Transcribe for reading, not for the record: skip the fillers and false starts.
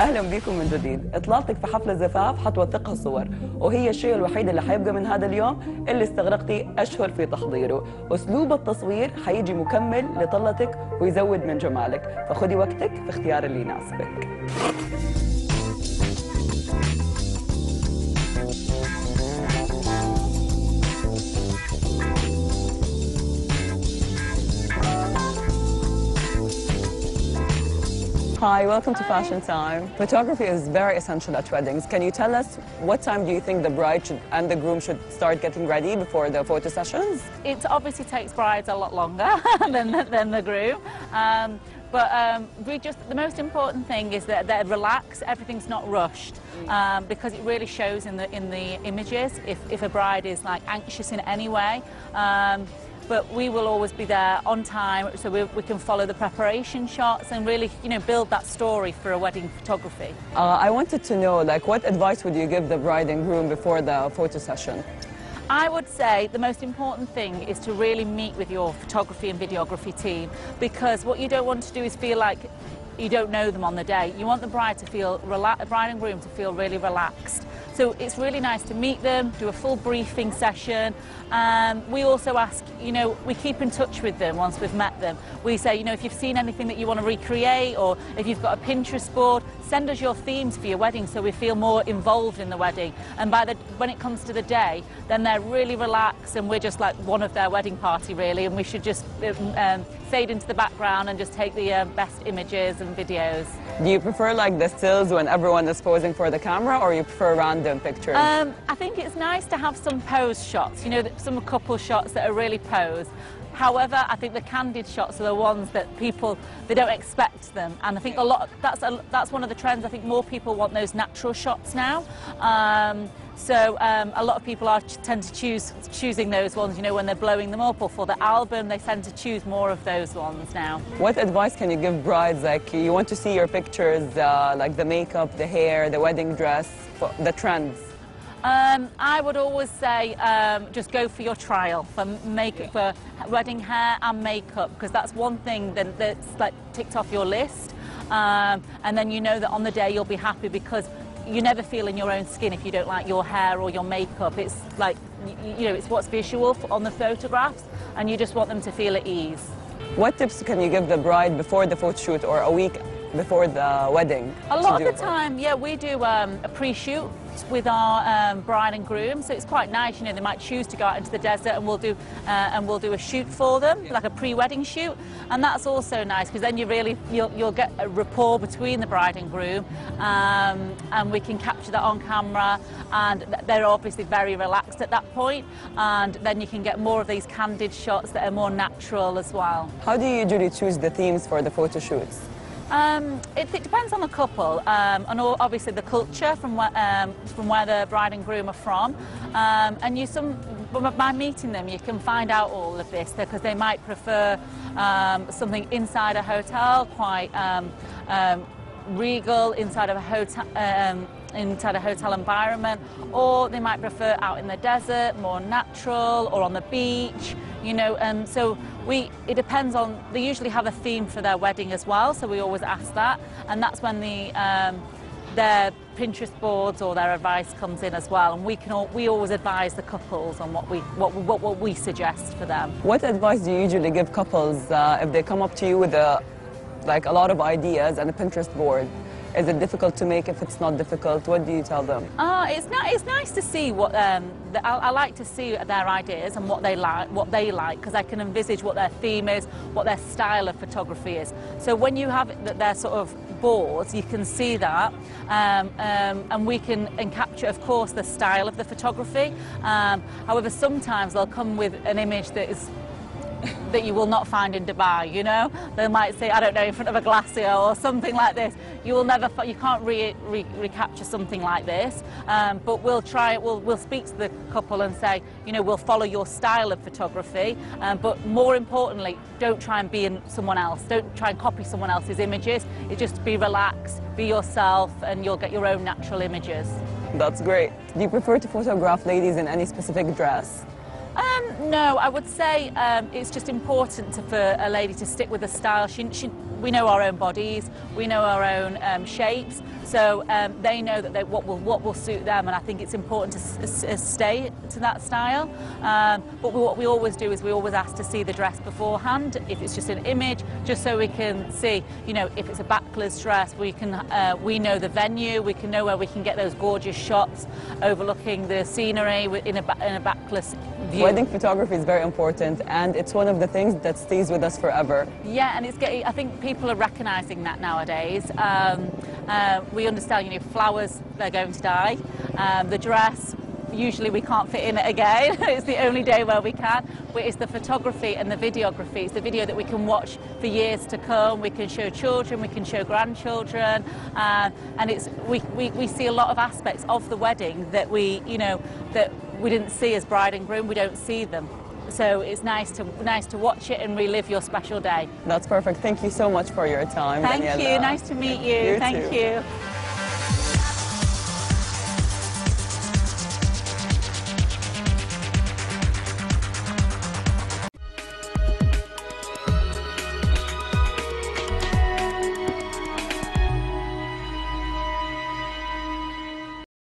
أهلا بكم من جديد. إطلالتك في حفل الزفاف حتوثقها صور، وهي الشيء الوحيد اللي حيبقى من هذا اليوم اللي استغرقتي أشهر في تحضيره. أسلوب التصوير حيجي مكمل لطلتك ويزود من جمالك، فخذي وقتك في اختيار اللي يناسبك. Hi, welcome to Fashion Time. Photography is very essential at weddings. Can you tell us what time do you think the bride and the groom should start getting ready before the photo sessions? It obviously takes brides a lot longer than the groom. The most important thing is that they're relaxed, everything's not rushed, because it really shows in the images if a bride is like anxious in any way. But we will always be there on time, so we can follow the preparation shots and really, build that story for a wedding photography. I wanted to know, what advice would you give the bride and groom before the photo session? I would say the most important thing is to really meet with your photography and videography team, because what you don't want to do is feel like you don't know them on the day. You want the bride and groom to feel really relaxed. So it's really nice to meet them, do a full briefing session. We also ask, we keep in touch with them once we've met them. We say, if you've seen anything that you want to recreate, or if you've got a Pinterest board, send us your themes for your wedding so we feel more involved in the wedding. And when it comes to the day, then they're really relaxed and we're just like one of their wedding party really, and we should just fade into the background and just take the best images and videos. Do you prefer the stills when everyone is posing for the camera, or you prefer random pictures? I think it's nice to have some pose shots, some couple shots that are really posed. However, I think the candid shots are the ones that they don't expect them, and I think that's one of the trends. I think more people want those natural shots now. A lot of people tend to choosing those ones, when they're blowing them up, or for the album, they tend to choose more of those ones now. What advice can you give brides? You want to see your pictures, the makeup, the hair, the wedding dress, the trends? I would always say just go for your trial for wedding hair and makeup, because that's one thing that's ticked off your list, and then that on the day you'll be happy, because you never feel in your own skin if you don't like your hair or your makeup. It's it's what's visual on the photographs, and you just want them to feel at ease. What tips can you give the bride before the photo shoot or a week before the wedding? A lot of the time, we do a pre-shoot with our bride and groom, so it's quite nice. They might choose to go out into the desert, and we'll do a shoot for them, like a pre-wedding shoot, and that's also nice, because then you'll get a rapport between the bride and groom, and we can capture that on camera, and they're obviously very relaxed at that point, and then you can get more of these candid shots that are more natural as well. How do you usually choose the themes for the photo shoots? It depends on the couple, and obviously the culture from where the bride and groom are from, and by meeting them you can find out all of this, because they might prefer something inside a hotel, quite regal inside of a hotel environment, or they might prefer out in the desert, more natural, or on the beach. So it depends on. They usually have a theme for their wedding as well, so we always ask that, and that's when their Pinterest boards or their advice comes in as well, and we always advise the couples on what we suggest for them. What advice do you usually give couples if they come up to you with a lot of ideas and a Pinterest board? Is it difficult to make? If it's not difficult, what do you tell them? It's nice to see what I like to see their ideas and what they like, because I can envisage what their theme is, what their style of photography is. So when you have their sort of boards, you can see that, and we can capture, of course, the style of the photography. However, sometimes they'll come with an image that you will not find in Dubai, They might say, I don't know, in front of a glacier or something like this. You can't recapture something like this, but we'll try it. We'll speak to the couple and say, we'll follow your style of photography, but more importantly, don't try and be in someone else. Don't try and copy someone else's images. It's just be relaxed, be yourself, and you'll get your own natural images. That's great. Do you prefer to photograph ladies in any specific dress? No, I would say it's just important for a lady to stick with the style. We know our own bodies, we know our own shapes, so they know that what will suit them, and I think it's important to stay to that style. But what we always do is we always ask to see the dress beforehand, if it's just an image, just so we can see, you know, if it's a backless dress, we know the venue, we can know where we can get those gorgeous shots overlooking the scenery in a backless view. Wedding photography is very important, and it's one of the things that stays with us forever. Yeah, and I think people are recognising that nowadays. We understand, you know, flowers, they're going to die. The dress, usually we can't fit in it again. It's the only day where we can. But it's the photography and the videography. It's the video that we can watch for years to come. We can show children, we can show grandchildren, and we see a lot of aspects of the wedding that we didn't see as bride and groom. We don't see them. So it's nice to watch it and relive your special day. That's perfect. Thank you so much for your time, Thank Daniela. you. Nice to meet you. You Thank too. you.